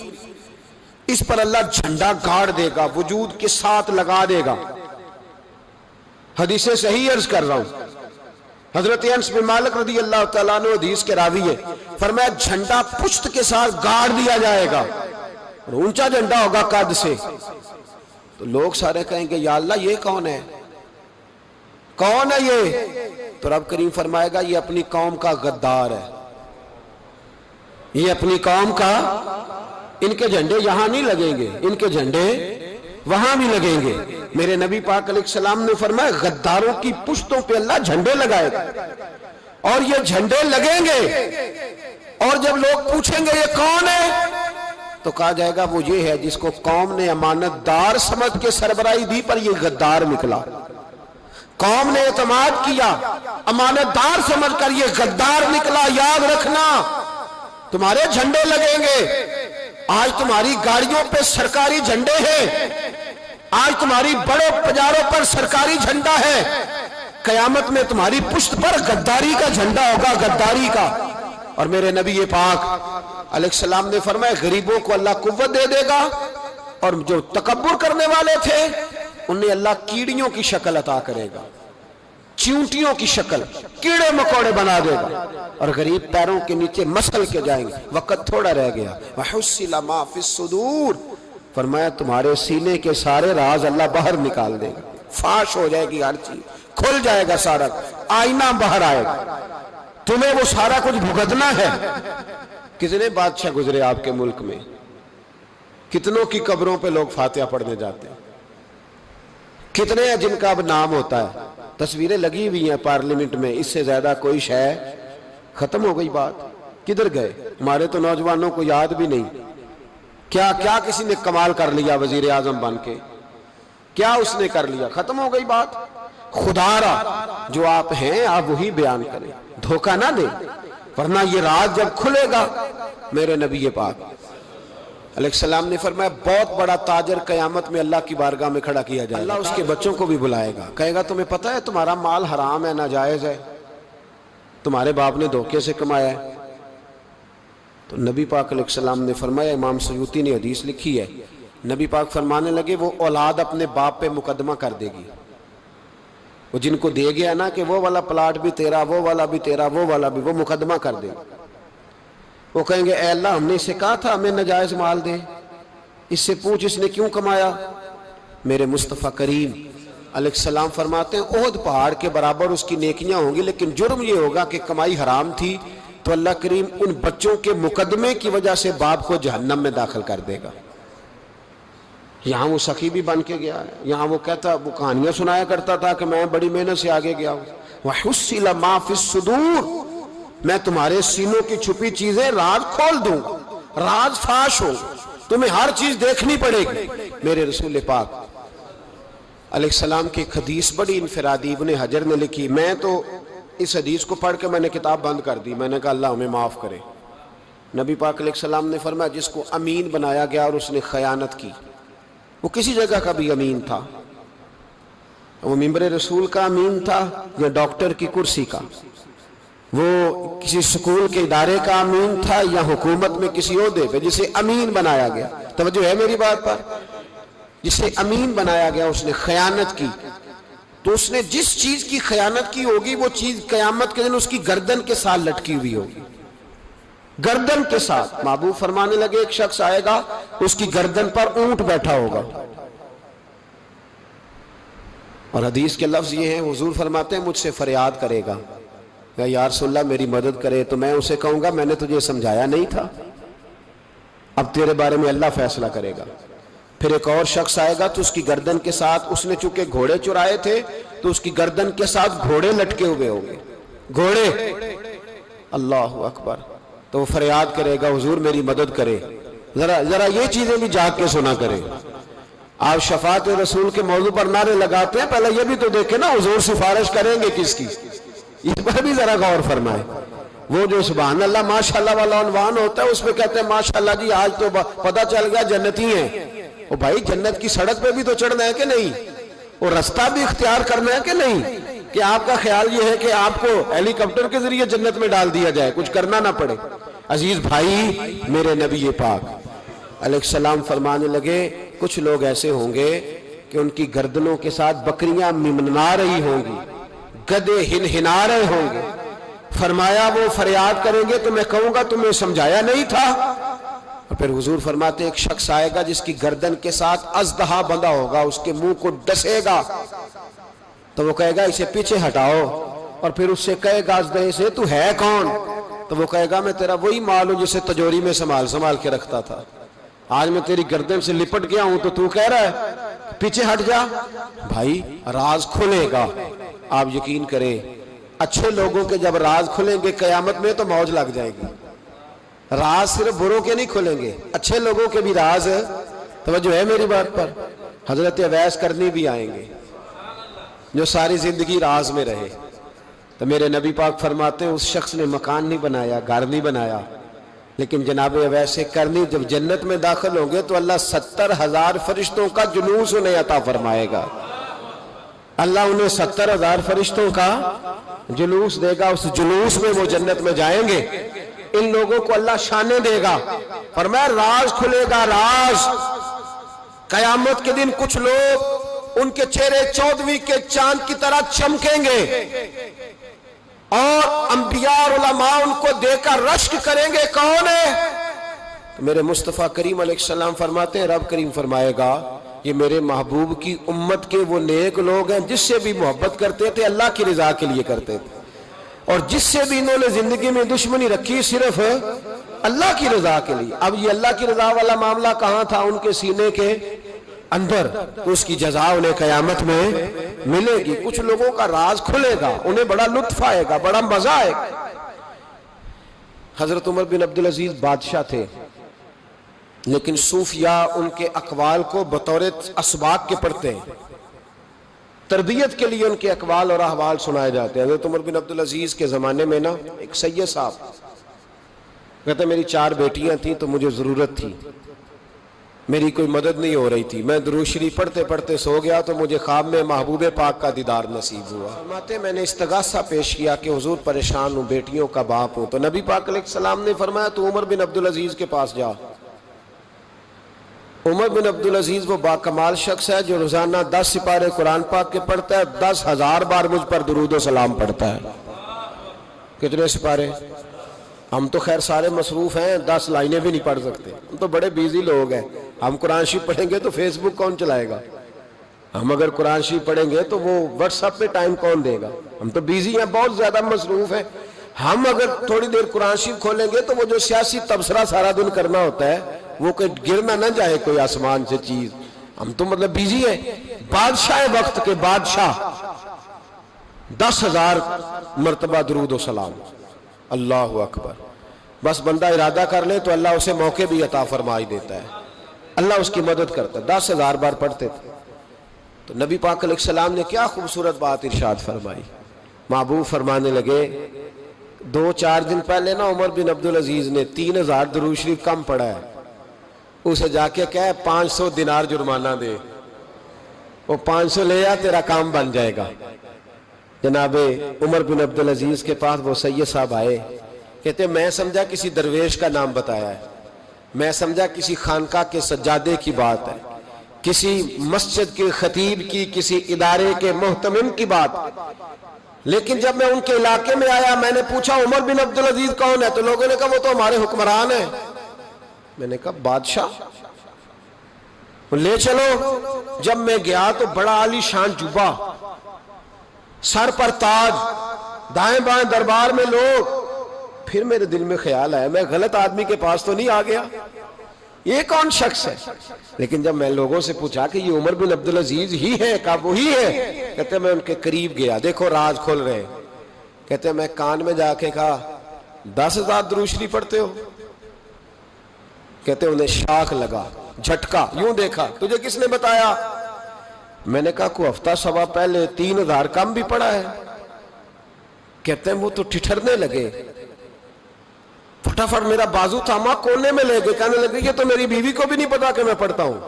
اس پر اللہ جھنڈا گاڑ دے گا، وجود کے ساتھ لگا دے گا۔ حدیث صحیح عرض کر رہا ہوں، حضرت انس بن مالک رضی اللہ تعالیٰ عنہ حدیث کے راوی ہے، فرمایا جھنڈا پشت کے ساتھ گاڑ دیا جائے گا، اور اونچا جھنڈا ہوگا قد سے۔ تو لوگ سارے کہیں گے یا اللہ یہ کون ہے، کون ہے یہ؟ تو رب کریم فرمائے گا یہ اپنی قوم کا غدار ہے، یہ اپنی قوم کا، ان کے جھنڈے یہاں نہیں لگیں گے، ان کے جھنڈے وہاں بھی لگیں گے۔ میرے نبی پاک علیہ السلام نے فرمایا غداروں کی پشتوں پہ اللہ جھنڈے لگائے گا، اور یہ جھنڈے لگیں گے، اور جب لوگ پوچھیں گے یہ کون ہے تو کہا جائے گا وہ یہ ہے جس کو قوم نے امانت دار سمجھ کے سربراہی دی، پر یہ غدار نکلا۔ قوم نے اعتماد کیا، امانت دار سمجھ کر یہ غدار نکلا۔ یاد رکھنا تمہارے جھنڈے لگیں گے، آج تمہاری گاڑیوں پہ سرکاری جھنڈے ہیں، آج تمہاری بڑے بازاروں پر سرکاری جھنڈا ہے، قیامت میں تمہاری پشت پر غداری کا جھنڈا ہوگا، غداری کا۔ اور میرے نبی پاک علیہ السلام نے فرمایا غریبوں کو اللہ قوت دے دے گا، اور جو تکبر کرنے والے تھے انہیں اللہ کیڑیوں کی شکل عطا کرے گا، چیونٹیوں کی شکل، کیڑے مکوڑے بنا دے گا، اور غریب پیروں کے نیچے مسل کے جائیں گے۔ وقت تھوڑا رہ گیا، وَحُصِّلَ مَا فِي الصُّدُورِ، فرمایا تمہارے سینے کے سارے راز اللہ باہر نکال دے گا، فاش ہو جائے گی ہر چیز، کھل جائے گا سارا، آئینہ باہر آئے گا، تمہیں وہ سارا کچھ بھگتنا ہے۔ کتنے بادشاہ گزرے آپ کے ملک میں، کتنوں کی قبروں پہ لوگ فاتحہ پڑھنے جاتے ہیں، کتنے ہیں جن کا اب نام ہوتا ہے، تصویریں لگی ہوئی ہیں پارلیمنٹ میں، اس سے زیادہ کوئی شے ختم ہو گئی بات، کدھر گئے؟ ہمارے تو نوجوانوں کو یاد بھی نہیں، کیا کسی نے کمال کر لیا وزیر اعظم بن کے، کیا اس نے کر لیا؟ ختم ہو گئی بات۔ خدا را جو آپ ہیں آپ وہی بیان کریں، دھوکہ نہ دیں، ورنہ یہ راز جب کھلے گا۔ میرے نبی پاک علیہ السلام نے فرمایا بہت بڑا تاجر قیامت میں اللہ کی بارگاہ میں کھڑا کیا جائے گا، اللہ اس کے بچوں کو بھی بلائے گا، کہے گا تمہیں پتہ ہے تمہارا مال حرام ہے، ناجائز ہے، تمہارے باپ نے دھوکے سے کمایا ہے۔ تو نبی پاک علیہ السلام نے فرمایا، امام سیوطی نے حدیث لکھی ہے، نبی پاک فرمانے لگے وہ اولاد اپنے باپ پہ مقدمہ کر دے گی، وہ جن کو دے گیا نا کہ وہ والا پلاٹ بھی تیرا، وہ والا بھی تیرا، وہ والا بھی، وہ مقدمہ کر دے گا۔ وہ کہیں گے اے اللہ ہم نے اسے کہا تھا ہمیں ناجائز مال دے، اس سے پوچھ اس نے کیوں کمایا۔ میرے مصطفیٰ کریم علیہ السلام فرماتے ہیں احد پہاڑ کے برابر اس کی نیکیاں ہوں گی، لیکن جرم یہ ہوگا کہ کمائی حرام تھی، تو اللہ کریم ان بچوں کے مقدمے کی وجہ سے باپ کو جہنم میں داخل کر دے گا۔ یہاں وہ سخی بھی بن کے گیا ہے، یہاں وہ کہتا، وہ کہانیاں سنایا کرتا تھا کہ میں بڑی محنت سے آگے گیا ہوں۔ وَحُصِّلَ مَا فِي الصُّدُورِ، میں تمہارے سینوں کی چھپی چیزیں راز کھول دوں، راز فاش ہو، تمہیں ہر چیز دیکھنی پڑے گی۔ میرے رسول پاک علیہ السلام کی ایک حدیث بڑی انفرادی ابن حجر نے لکھی، میں تو اس حدیث کو پڑھ کے میں نے کتاب بند کر دی، میں نے کہا اللہ ہمیں معاف کرے۔ نبی پاک علیہ السلام نے فرمایا جس کو امین بنایا گیا اور اس نے خیانت کی، وہ کسی جگہ کا بھی امین تھا، وہ ممبر رسول کا امین تھا یا ڈاکٹر کی کرسی کا، وہ کسی سکول کے ادارے کا امین تھا یا حکومت میں کسی عہدے پہ، جسے امین بنایا گیا، توجہ ہے میری بات پر، جسے امین بنایا گیا اس نے خیانت کی، تو اس نے جس چیز کی خیانت کی ہوگی وہ چیز قیامت کے دن اس کی گردن کے ساتھ لٹکی ہوئی ہوگی۔ گردن کے ساتھ. محبوب فرمانے لگے ایک شخص آئے گا اس کی گردن پر اونٹ بیٹھا ہوگا. اور حدیث کے لفظ یہ ہیں، حضور فرماتے ہیں مجھ سے فریاد کرے گا یا رسول اللہ میری مدد کرے، تو میں اسے کہوں گا میں نے تجھے سمجھایا نہیں تھا، اب تیرے بارے میں اللہ فیصلہ کرے گا. پھر ایک اور شخص آئے گا تو اس کی گردن کے ساتھ، اس نے چونکہ گھوڑے چرائے تھے تو اس کی گردن کے ساتھ گھوڑے لٹکے ہوئے ہوں گے، گھوڑے. اللہ اکبر. تو وہ فریاد کرے گا حضور میری مدد کرے. ذرا یہ چیزیں بھی جاگ کے سنا کرے. آپ شفاعت رسول کے موضوع پر نعرے لگاتے ہیں، پہلے یہ بھی تو دیکھیں نا حضور سفارش کریں گے کس کی، اس پر بھی ذرا غور فرمائیں. وہ جو سبحان اللہ ماشاءاللہ والا عنوان ہوتا ہے اس پہ کہتے ہیں ماشاءاللہ جی آج تو پتہ چل گیا جنتی ہیں. وہ بھائی جنت کی سڑک پہ بھی تو چڑھنا ہے کہ نہیں، وہ رستہ بھی اختیار کرنا ہے کہ نہیں، کہ آپ کا خیال یہ ہے کہ آپ کو ہیلی کاپٹر کے ذریعے جنت میں ڈال دیا جائے، کچھ کرنا نہ پڑے. عزیز بھائی، میرے نبی پاک علیہ السلام فرمانے لگے کچھ لوگ ایسے ہوں گے کہ ان کی گردنوں کے ساتھ بکریاں ممنا رہی ہوں گی، گدھے ہنہنا رہے ہوں گے. فرمایا وہ فریاد کریں گے تو میں کہوں گا تمہیں سمجھایا نہیں تھا. اور پھر حضور فرماتے ایک شخص آئے گا جس کی گردن کے ساتھ اژدہا بندھا ہوگا، اس کے منہ کو ڈسے گا تو وہ کہے گا اسے پیچھے ہٹاؤ. اور پھر اس سے کہے گا اژدہے سے تو ہے کون؟ تو وہ کہے گا میں تیرا وہی مال ہوں جسے تجوری میں سنبھال کے رکھتا تھا، آج میں تیری گردن سے لپٹ گیا ہوں تو کہہ رہا ہے پیچھے ہٹ جا. بھائی راز کھلے گا، آپ یقین کریں اچھے لوگوں کے جب راز کھلیں گے قیامت میں تو موج لگ جائے گی. راز صرف بروں کے نہیں کھلیں گے، اچھے لوگوں کے بھی راز ہے. توجہ ہے میری بات پر؟ حضرت اویس کرنی بھی آئیں گے جو ساری زندگی راز میں رہے. تو میرے نبی پاک فرماتے ہیں اس شخص نے مکان نہیں بنایا، گھر نہیں بنایا، لیکن جناب اویس کرنی جب جنت میں داخل ہوں گے تو اللہ 70,000 فرشتوں کا جلوس انہیں عطا فرمائے گا. اللہ انہیں 70,000 فرشتوں کا جلوس دے گا. اس جلوس میں وہ جنت میں جائیں گے. ان لوگوں کو اللہ شانیں دے گا. فرمایا راز کھلے گا، راز. قیامت کے دن کچھ لوگ ان کے چہرے 14ویں کے چاند کی طرح چمکیں گے اور انبیاء اور علماء ان کو دیکھ کر رشک کریں گے کون ہے؟ تو میرے مصطفیٰ کریم علیہ السلام فرماتے ہیں رب کریم فرمائے گا یہ میرے محبوب کی امت کے وہ نیک لوگ ہیں جس سے بھی محبت کرتے تھے اللہ کی رضا کے لیے کرتے تھے، اور جس سے بھی انہوں نے زندگی میں دشمنی رکھی صرف اللہ کی رضا کے لیے. اب یہ اللہ کی رضا والا معاملہ کہاں تھا؟ ان کے سینے کے اندر. تو اس کی جزا انہیں قیامت میں ملے گی. کچھ لوگوں کا راز کھلے گا، انہیں بڑا لطف آئے گا، بڑا مزہ آئے گا. حضرت عمر بن عبدالعزیز بادشاہ تھے، لیکن صوفیاء ان کے اقوال کو بطور اسباق کے پڑھتے ہیں، تربیت کے لیے ان کے اقوال اور احوال سنائے جاتے ہیں. حضرت عمر بن عبدالعزیز کے زمانے میں نا ایک سید صاحب کہتے میری 4 بیٹیاں تھیں تو مجھے ضرورت تھی، میری کوئی مدد نہیں ہو رہی تھی، میں درود شریف پڑھتے پڑھتے سو گیا تو مجھے خواب میں محبوب پاک کا دیدار نصیب ہوا. فرماتے میں نے استغاثہ پیش کیا کہ حضور پریشان ہوں، بیٹیوں کا باپ ہوں. تو نبی پاک علیہ السلام نے فرمایا تو عمر بن عبدالعزیز کے پاس جا. عمر بن عبدالعزیز وہ باکمال شخص ہے جو روزانہ 10 سپارے قرآن پاک کے پڑھتا ہے، 10,000 بار مجھ پر درود و سلام پڑھتا ہے. کتنے سپارے؟ ہم تو خیر سارے مصروف ہیں، 10 لائنیں بھی نہیں پڑھ سکتے، ہم تو بڑے بیزی لوگ ہیں. ہم قرآن شریف پڑھیں گے تو فیس بک کون چلائے گا؟ ہم اگر قرآن شریف پڑھیں گے تو وہ واٹس ایپ پہ ٹائم کون دے گا؟ ہم تو بیزی ہیں، بہت زیادہ مصروف ہیں. ہم اگر تھوڑی دیر قرآن شریف کھولیں گے تو وہ جو سیاسی تبصرہ سارا دن کرنا ہوتا ہے وہ کوئی گرنا نہ جائے کوئی آسمان سے چیز. ہم تو مطلب بیزی ہیں. بادشاہ وقت کے بادشاہ 10,000 مرتبہ درود و سلام. اللہ اکبر. بس بندہ ارادہ کر لے تو اللہ اسے موقع بھی عطا فرمائی دیتا ہے، اللہ اس کی مدد کرتا ہے. 10,000 بار پڑھتے تھے. تو نبی پاک علیہ السلام نے کیا خوبصورت بات ارشاد فرمائی. محبوب فرمانے لگے 2-4 دن پہلے نا عمر بن عبدالعزیز نے 3,000 درود شریف کم پڑھا ہے، اسے جا کے کہے 500 دینار جرمانہ دے، وہ 500 لے آ تیرا کام بن جائے گا. جناب عمر بن عبدالعزیز کے پاس وہ سید صاحب آئے، کہتے میں سمجھا کسی درویش کا نام بتایا ہے، میں سمجھا کسی خانقاہ کے سجادے کی بات ہے، کسی مسجد کے خطیب کی، کسی ادارے کے محتمم کی بات. لیکن جب میں ان کے علاقے میں آیا میں نے پوچھا عمر بن عبدالعزیز کون ہے؟ تو لوگوں نے کہا وہ تو ہمارے حکمران ہیں۔ میں نے کہا بادشاہ؟ لے چلو۔ جب میں گیا تو بڑا عالی شان جبہ، سر پر تاج، دائیں بائیں دربار میں لوگ۔ پھر میرے دل میں خیال آیا میں غلط آدمی کے پاس تو نہیں آ گیا، یہ کون شخص ہے؟ لیکن جب میں لوگوں سے پوچھا کہ یہ عمر بن عبدالعزیز ہی ہے، کہا وہی ہے۔ کہتے میں ان کے قریب گیا، دیکھو راز کھول رہے ہیں۔ کہتے میں کان میں جا کے کہا 10,000 درود شریف پڑھتے ہو؟ کہتے انہیں شاخ لگا، جھٹکا، یوں دیکھا، تجھے کس نے بتایا؟ میں نے کہا کوئی ہفتہ سوا پہلے 3,000 کم بھی پڑھا ہے۔ کہتے ہیں وہ تو ٹھٹھرنے لگے، فٹافٹ میرا بازو تھاما، کونے میں لے گئے، کہنے لگے یہ تو میری بیوی کو بھی نہیں پتا کہ میں پڑھتا ہوں،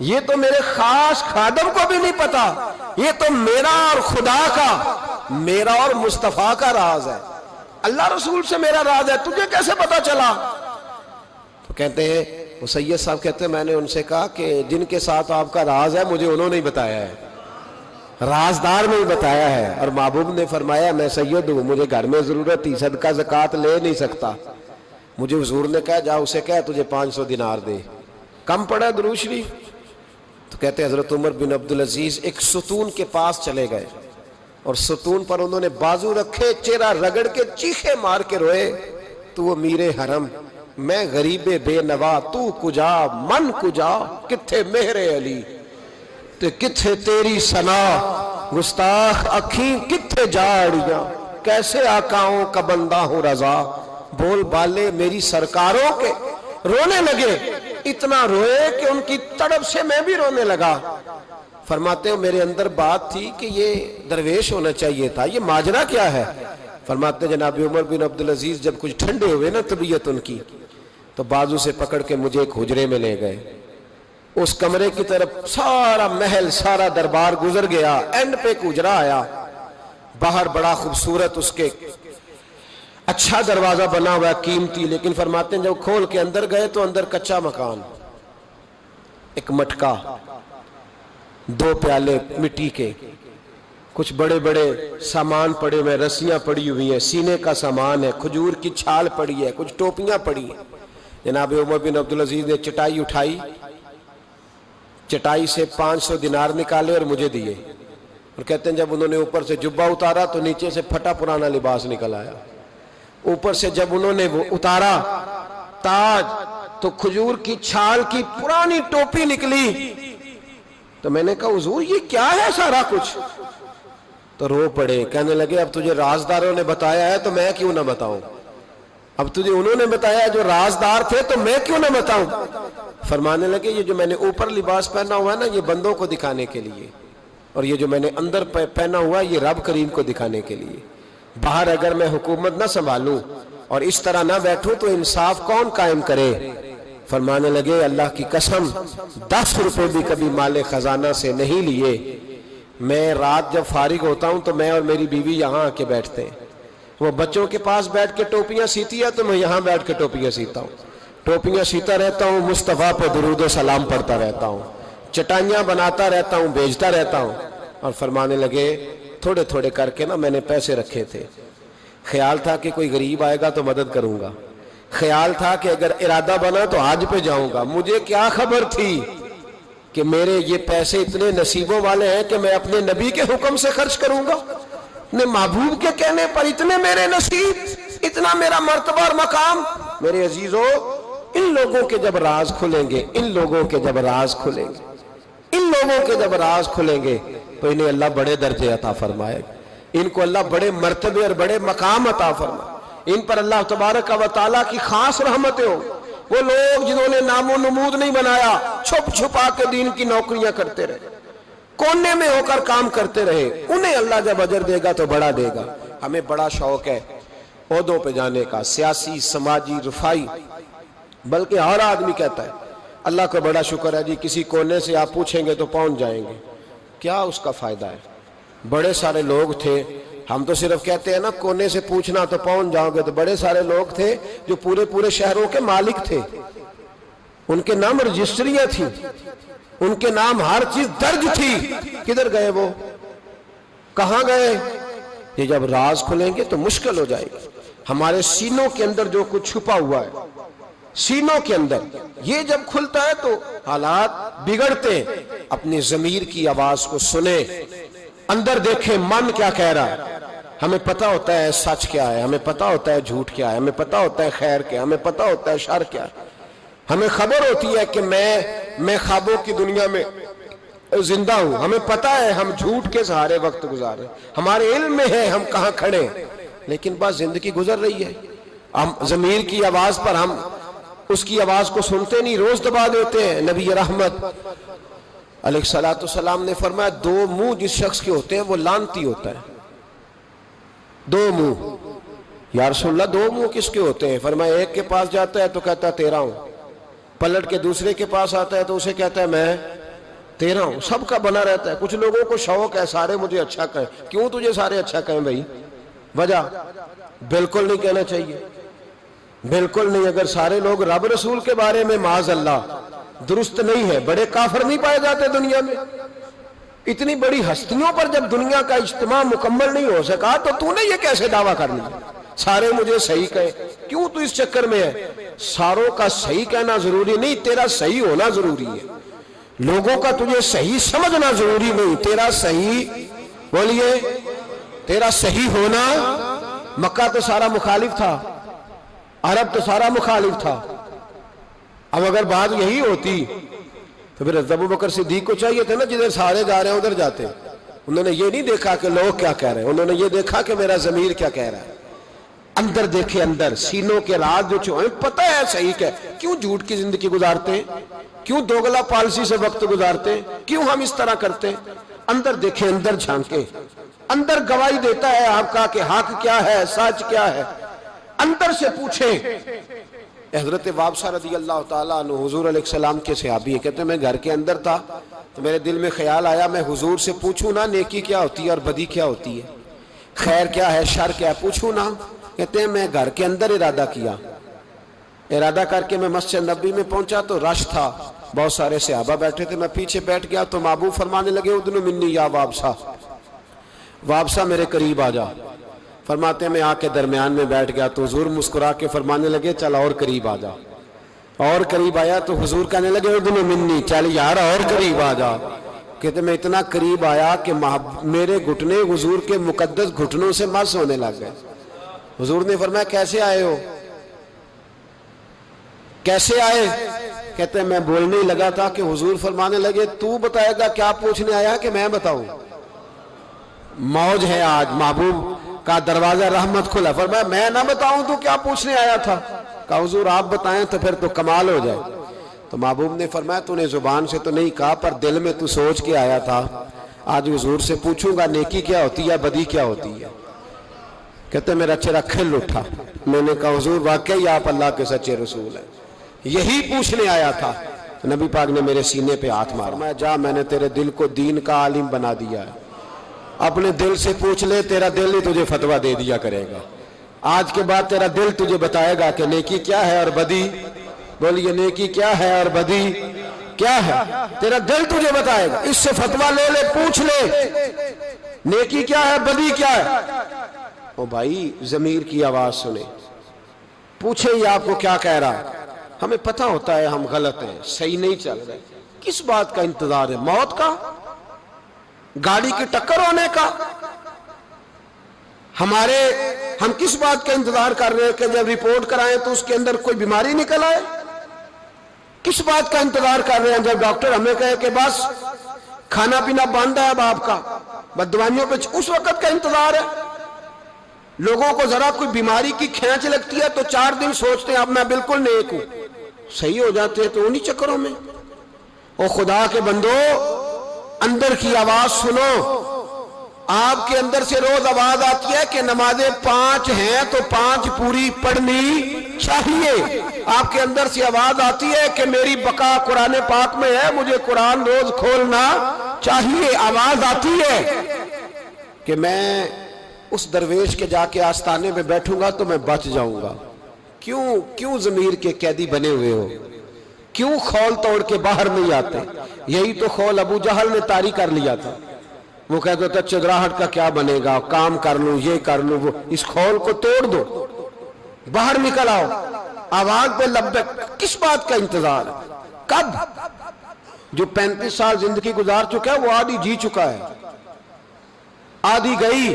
یہ تو میرے خاص خادم کو بھی نہیں پتا، یہ تو میرا اور خدا کا، میرا اور مصطفیٰ کا راز ہے، اللہ رسول سے میرا راز ہے، تجھے کیسے پتا چلا؟ تو کہتے ہیں وہ سید صاحب کہتے ہیں میں نے ان سے کہا کہ جن کے ساتھ آپ کا راز ہے مجھے انہوں نے ہی بتایا ہے، رازدار نے ہی بتایا ہے۔ اور محبوب نے فرمایا میں سید ہوں، مجھے گھر میں ضرورت تھی، صدقہ زکوٰۃ لے نہیں سکتا، مجھے حضور نے کہا جا اسے کہہ تجھے 500 دینار دے، کم پڑا درود شریف؟ تو کہتے حضرت عمر بن عبدالعزیز ایک ستون کے پاس چلے گئے اور ستون پر انہوں نے بازو رکھے، چہرہ رگڑ کے چیخے مار کے روئے، تو وہ میر حرم، میں غریب بے نوا، تو کجا من کجا، کتھے مہر علی تے کتھے تیری ثنا، گستاخ اکھیں کتھے جاڑیاں، کیسے آقاؤں کا بندہ ہوں رضا، بول بالے میری سرکاروں کے۔ رونے لگے، اتنا روئے کہ ان کی تڑپ سے میں بھی رونے لگا۔ فرماتے ہیں میرے اندر بات تھی کہ یہ درویش ہونا چاہیے تھا، یہ ماجرا کیا ہے؟ فرماتے ہیں جناب عمر بن عبدالعزیز جب کچھ ٹھنڈے ہوئے نا طبیعت ان کی، تو بازو سے پکڑ کے مجھے ایک حجرے میں لے گئے، اس کمرے کی طرف سارا محل سارا دربار گزر گیا، اینڈ پہ ایک حجرہ آیا، باہر بڑا خوبصورت اس کے اچھا دروازہ بنا ہوا ہے قیمتی، لیکن فرماتے ہیں جب کھول کے اندر گئے تو اندر کچا مکان، ایک مٹکا، 2 پیالے مٹی کے، کچھ بڑے بڑے سامان پڑے ہوئے، رسیاں پڑی ہوئی ہیں، سینے کا سامان ہے، کھجور کی چھال پڑی ہے، کچھ ٹوپیاں پڑی ہیں۔ جناب عمر بن عبدالعزیز نے چٹائی اٹھائی، چٹائی سے 500 دینار نکالے اور مجھے دیے، اور کہتے ہیں جب انہوں نے اوپر سے جبہ اتارا تو نیچے سے پھٹا پرانا لباس نکل آیا، اوپر سے جب انہوں نے وہ اتارا تاج تو کھجور کی چھال کی پرانی ٹوپی نکلی، تو میں نے کہا حضور یہ کیا ہے سارا کچھ؟ تو رو پڑے، کہنے لگے اب تجھے رازداروں نے بتایا ہے تو میں کیوں نہ بتاؤں، اب تجھے انہوں نے بتایا جو رازدار تھے تو میں کیوں نہ بتاؤں؟ فرمانے لگے یہ جو میں نے اوپر لباس پہنا ہوا ہے نا یہ بندوں کو دکھانے کے لیے، اور یہ جو میں نے اندر پہنا ہوا یہ رب کریم کو دکھانے کے لیے، باہر اگر میں حکومت نہ سنبھالوں اور اس طرح نہ بیٹھوں تو انصاف کون قائم کرے؟ فرمانے لگے اللہ کی قسم 10 روپے بھی کبھی مال خزانہ سے نہیں لیے، میں رات جب فارغ ہوتا ہوں تو میں اور میری بیوی یہاں آ کے بیٹھتے ہیں، وہ بچوں کے پاس بیٹھ کے ٹوپیاں سیتی ہے تو میں یہاں بیٹھ کے ٹوپیاں سیتا ہوں، ٹوپیاں سیتا رہتا ہوں، مصطفیٰ پہ درود و سلام پڑھتا رہتا ہوں، چٹائیاں بناتا رہتا ہوں، بیچتا رہتا ہوں۔ اور فرمانے لگے تھوڑے تھوڑے کر کے نا میں نے پیسے رکھے تھے، خیال تھا کہ کوئی غریب آئے گا تو مدد کروں گا، خیال تھا کہ اگر ارادہ بنا تو حج پہ جاؤں گا، مجھے کیا خبر تھی کہ میرے یہ پیسے اتنے نصیبوں والے ہیں کہ میں اپنے نبی کے حکم سے خرچ کروں گا، اپنے محبوب کے کہنے پر اتنے میرے نصیب، اتنا میرا مرتبہ اور مقام۔ میرے عزیزو ان لوگوں کے جب راز کھلیں گے، ان لوگوں کے جب راز کھلیں گے، ان لوگوں کے جب راز کھلیں گے تو انہیں اللہ بڑے درجے عطا فرمائے گا، ان کو اللہ بڑے مرتبے اور بڑے مقام عطا فرمائے، ان پر اللہ تبارک و تعالیٰ کی خاص رحمتیں ہوں۔ وہ لوگ جنہوں نے نام و نمود نہیں بنایا، چھپ چھپا کے دین کی نوکریاں کرتے رہے، کونے میں ہو کر کام کرتے رہے، انہیں اللہ جب اجر دے گا تو بڑا دے گا۔ ہمیں بڑا شوق ہے عہدوں پہ جانے کا، سیاسی، سماجی، رفائی، بلکہ ہر آدمی کہتا ہے اللہ کا بڑا شکر ہے جی کسی کونے سے آپ پوچھیں گے تو پہنچ جائیں گے، کیا اس کا فائدہ ہے؟ بڑے سارے لوگ تھے، ہم تو صرف کہتے ہیں نا کونے سے پوچھنا تو پہنچ جاؤ گے، تو بڑے سارے لوگ تھے جو پورے پورے شہروں کے مالک تھے، ان کے نام رجسٹریاں تھیں، ان کے نام ہر چیز درج تھی، کدھر گئے وہ؟ کہاں گئے؟ یہ جب راز کھلیں گے تو مشکل ہو جائے گی. ہمارے سینوں کے اندر جو کچھ چھپا ہوا ہے، سینوں کے اندر، یہ جب کھلتا ہے تو حالات بگڑتے ہیں. اپنی ضمیر کی آواز کو سنیں، اندر دیکھیں من کیا کہہ رہا ہے. ہمیں پتہ ہوتا ہے سچ کیا ہے، ہمیں پتہ ہوتا ہے جھوٹ کیا ہے، ہمیں پتہ ہوتا ہے خیر کیا ہے، ہمیں پتہ ہوتا ہے شر کیا ہے. ہمیں خبر ہوتی ہے کہ میں خوابوں کی دنیا میں زندہ ہوں. ہمیں پتہ ہے ہم جھوٹ کے سہارے وقت گزارے، ہمارے علم میں ہے ہم کہاں کھڑے ہیں. لیکن بس زندگی گزر رہی ہے، ہم ضمیر کی آواز پر ہم اس کی آواز کو سنتے نہیں، روز دبا دیتے ہیں. نبی رحمت علیہ الصلوۃ والسلام نے فرمایا 2 منہ جس شخص کے ہوتے ہیں وہ لعنتی ہوتا ہے. 2 منہ. یا رسول اللہ 2 منہ کس کے ہوتے ہیں؟ فرمایا ایک کے پاس جاتا ہے تو کہتا ہے تیرا ہوں، پلٹ کے دوسرے کے پاس آتا ہے تو اسے کہتا ہے میں تیرا ہوں. سب کا بنا رہتا ہے. کچھ لوگوں کو شوق ہے سارے مجھے اچھا کہیں. کیوں تجھے سارے اچھا کہیں بھائی؟ وجہ بالکل نہیں کہنا چاہیے، بالکل نہیں. اگر سارے لوگ رب رسول کے بارے میں معاذ اللہ درست نہیں ہے، بڑے کافر نہیں پائے جاتے دنیا میں. اتنی بڑی ہستیوں پر جب دنیا کا اجتماع مکمل نہیں ہو سکا تو نے یہ کیسے دعویٰ کر لیا سارے مجھے صحیح کہیں؟ کیوں تو اس چکر میں ہے؟ ساروں کا صحیح کہنا ضروری نہیں، تیرا صحیح ہونا ضروری ہے. لوگوں کا تجھے صحیح سمجھنا ضروری نہیں، تیرا صحیح، بولیے، تیرا صحیح ہونا. مکہ تو سارا مخالف تھا، عرب تو سارا مخالف تھا. اب اگر بات یہی ہوتی تو پھر ابو بکر صدیق کو چاہیے تھا نا جدھر سارے جا رہے ہیں ادھر جاتے. انہوں نے یہ نہیں دیکھا کہ لوگ کیا کہہ رہے ہیں، انہوں نے یہ دیکھا کہ میرا ضمیر کیا کہہ رہا ہے. اندر دیکھے، اندر سینوں کے راز جو چھوئے، پتہ ہے صحیح کہ کیوں جھوٹ کی زندگی گزارتے ہیں، کیوں دوگلا پالسی سے وقت گزارتے ہیں، کیوں ہم اس طرح کرتے ہیں. اندر دیکھے، اندر جھانکے. اندر گواہی دیتا ہے آپ کا کہ حق کیا ہے، سچ کیا ہے. اندر سے پوچھیں. حضرت وابسہ رضی اللہ تعالیٰ عنہ حضور علیہ السلام کے صحابی ہیں، کہتے ہیں میں گھر کے اندر تھا تو میرے دل میں خیال آیا میں حضور سے پوچھوں نا نیکی کیا ہوتی ہے اور بدی کیا ہوتی ہے، خیر کیا ہے شر کیا ہے، پوچھوں نا. کہتے ہیں میں گھر کے اندر ارادہ کیا، ارادہ کر کے میں مسجد نبی میں پہنچا تو رش تھا، بہت سارے صحابہ بیٹھے تھے. میں پیچھے بیٹھ گیا تو محبوب فرمانے لگے ادنو منی یا وابسہ، وابسہ میرے قریب آ جا. فرماتے ہیں میں آ کے درمیان میں بیٹھ گیا تو حضور مسکرا کے فرمانے لگے چل اور قریب آ جا. اور قریب آیا تو حضور کہنے لگے ادنو منی، چل یار اور قریب آ جا. کہتے میں اتنا قریب آیا کہ میرے گھٹنے حضور کے مقدس گھٹنوں سے مس ہونے لگ گئے. حضور نے فرمایا کیسے آئے ہو، کیسے آئے؟ کہتے ہیں میں بولنے ہی لگا تھا کہ حضور فرمانے لگے تو بتائے گا کیا پوچھنے آیا کہ میں بتاؤں؟ موج ہے آج، محبوب کا دروازہ رحمت کھلا. فرمایا میں نہ بتاؤں تو کیا پوچھنے آیا تھا؟ کہا حضور آپ بتائیں تو پھر تو کمال ہو جائے. تو محبوب نے فرمایا تو نے زبان سے تو نہیں کہا پر دل میں تو سوچ کے آیا تھا آج حضور سے پوچھوں گا نیکی کیا ہوتی ہے بدی کیا ہوتی ہے. کہتے میرا چہرہ کھل اٹھا. میں نے کہا حضور واقعی آپ اللہ کے سچے رسول ہیں، یہی پوچھنے آیا تھا. نبی پاک نے میرے سینے پہ ہاتھ مارا. میں جا میں نے تیرے دل کو دین کا عالم بنا دیا ہے، اپنے دل سے پوچھ لے، تیرا دل ہی تجھے فتویٰ دے دیا کرے گا. آج کے بعد تیرا دل تجھے بتائے گا کہ نیکی کیا ہے اور بدی. بولیے نیکی کیا ہے اور بدی کیا ہے، تیرا دل تجھے بتائے گا. اس سے فتویٰ لے لے، پوچھ لے نیکی کیا ہے بدی کیا ہے. او بھائی ضمیر کی آواز سنے، پوچھیں یہ آپ کو کیا کہہ رہا. ہمیں پتہ ہوتا ہے ہم غلط ہیں، صحیح نہیں چل رہے. کس بات کا انتظار ہے؟ موت کا، گاڑی کی ٹکر ہونے کا؟ ہم کس بات کا انتظار کر رہے ہیں کہ جب رپورٹ کرائیں تو اس کے اندر کوئی بیماری نکل آئے؟ کس بات کا انتظار کر رہے ہیں جب ڈاکٹر ہمیں کہے کہ بس کھانا پینا بند ہے اب آپ کا، بس دوائیوں پہ، اس وقت کا انتظار ہے؟ لوگوں کو ذرا کوئی بیماری کی کھینچ لگتی ہے تو 4 دن سوچتے ہیں اب میں بالکل نیک ہوں، صحیح ہو جاتے ہیں تو انہی چکروں میں. او خدا کے بندو اندر کی آواز سنو. آپ کے اندر سے روز آواز آتی ہے کہ نمازیں 5 ہیں تو 5 پوری پڑھنی چاہیے. آپ کے اندر سے آواز آتی ہے کہ میری بقا قرآن پاک میں ہے، مجھے قرآن روز کھولنا چاہیے. آواز آتی ہے کہ میں اس درویش کے جا کے آستانے میں بیٹھوں گا تو میں بچ جاؤں گا. کیوں ضمیر کے قیدی بنے ہوئے ہو؟ کیوں خول توڑ کے باہر نہیں آتے؟ یہی تو خول ابو جہل نے طاری کر لیا تھا. وہ کہتا تھا چدراہٹ کا کیا بنے گا، کام کر لوں، یہ کر لوں، وہ اس خول کو توڑ دو، باہر نکل آؤ، آواز پہ لبیک، کس بات کا انتظار ہے؟ کب؟ جو 35 سال زندگی گزار چکا ہے وہ آدھی جی چکا ہے، آدھی گئی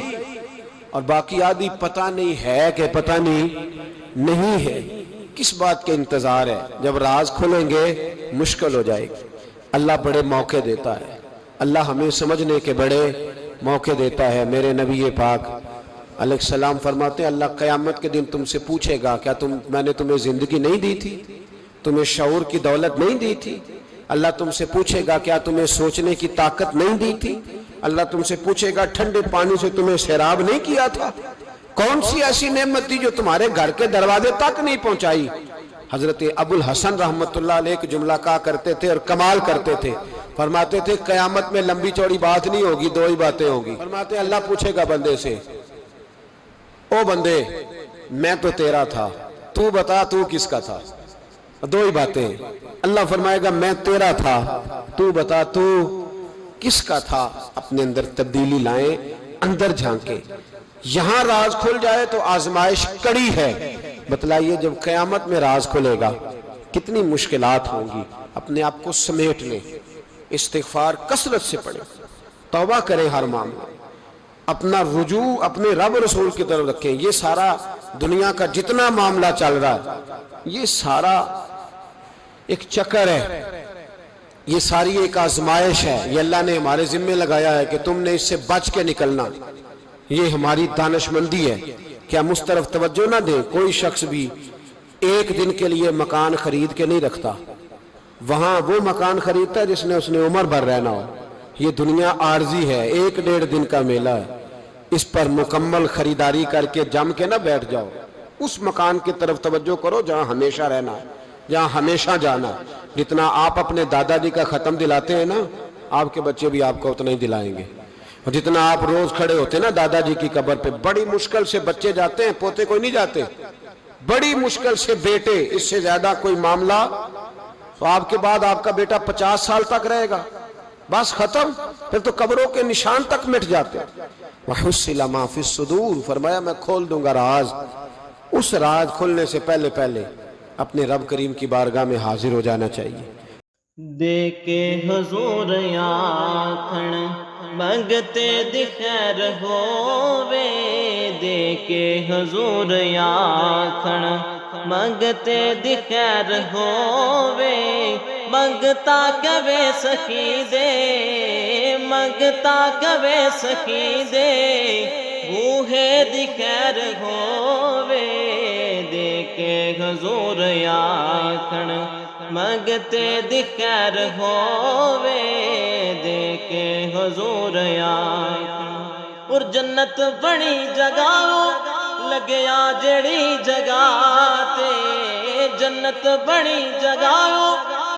اور باقی آدھی پتہ نہیں ہے کہ پتہ نہیں ہے۔ کس بات کے انتظار ہے؟ جب راز کھلیں گے مشکل ہو جائے گی۔ اللہ بڑے موقع دیتا ہے، اللہ ہمیں سمجھنے کے بڑے موقع دیتا ہے۔ میرے نبی پاک علیہ السلام فرماتے ہیں اللہ قیامت کے دن تم سے پوچھے گا کیا میں نے تمہیں زندگی نہیں دی تھی، تمہیں شعور کی دولت نہیں دی تھی؟ اللہ تم سے پوچھے گا کیا تمہیں سوچنے کی طاقت نہیں دی تھی؟ اللہ تم سے پوچھے گا ٹھنڈے پانی سے تمہیں سیراب نہیں کیا تھا؟ کون سی ایسی نعمت تھی جو تمہارے گھر کے دروازے تک نہیں پہنچائی؟ حضرت ابو الحسن رحمت اللہ علیہ ایک جملہ کہا کرتے تھے اور کمال کرتے تھے، فرماتے تھے قیامت میں لمبی چوڑی بات نہیں ہوگی، دو ہی باتیں ہوگی۔ فرماتے ہیں اللہ پوچھے گا بندے سے، او بندے میں تو تیرا تھا، تو بتا تو کس کا تھا؟ دو ہی باتیں۔ اللہ فرمائے گا میں تیرا تھا، تو بتا تو کس کا تھا؟ اپنے اندر تبدیلی لائیں، اندر جھانکیں۔ یہاں راز کھل جائے تو آزمائش کڑی ہے۔ بتلائیے جب قیامت میں راز کھلے گا کتنی مشکلات ہوں گی۔ اپنے آپ کو سمیٹ لیں، استغفار کثرت سے پڑھیں، توبہ کریں ہر معاملہ، اپنا رجوع اپنے رب رسول کی طرف رکھیں۔ یہ سارا دنیا کا جتنا معاملہ چل رہا ہے یہ سارا ایک چکر ہے، یہ ساری ایک آزمائش ہے۔ یہ اللہ نے ہمارے ذمہ لگایا ہے کہ تم نے اس سے بچ کے نکلنا۔ یہ ہماری دانشمندی ہے کہ ہم اس طرف توجہ نہ دیں۔ کوئی شخص بھی ایک دن کے لیے مکان خرید کے نہیں رکھتا، وہاں وہ مکان خریدتا ہے جس نے عمر بھر رہنا ہو۔ یہ دنیا عارضی ہے، 1-1.5 دن کا میلہ ہے، اس پر مکمل خریداری کر کے جم کے نہ بیٹھ جاؤ۔ اس مکان کی طرف توجہ کرو جہاں ہمیشہ رہنا ہے، جہاں ہمیشہ جانا ہے۔ جتنا آپ اپنے دادا جی کا ختم دلاتے ہیں نا، آپ کے بچے بھی آپ کو اتنا ہی دلائیں گے۔ اور جتنا آپ روز کھڑے ہوتے ہیں نا دادا جی کی قبر پہ، بڑی مشکل سے بچے جاتے ہیں، پوتے کوئی نہیں جاتے، بڑی مشکل سے بیٹے، اس سے زیادہ کوئی معاملہ تو آپ کے بعد آپ کا بیٹا 50 سال تک رہے گا، بس ختم، پھر تو قبروں کے نشان تک مٹ جاتے۔ وَحُصِّلَ مَا فِي الصُّدُورِ، فرمایا میں کھول دوں گا راز۔ اس راز کھلنے سے پہلے اپنے رب کریم کی بارگاہ میں حاضر ہو جانا چاہیے۔ دے کے حضور آکھن منگتے دی خیر ہووے، دے کے حضور آکھن منگتے دی خیر ہووے، منگتا کبے سخی دے، منگتا کبے سخی دے، بوہے دی خیر ہووے، دے کے حضور آکھن منگتے دی خیر ہووے، دے کے حضور آکھن۔ اور جنت بڑی جگہ لگیا جڑی جگہ تے، جنت بڑی جگہ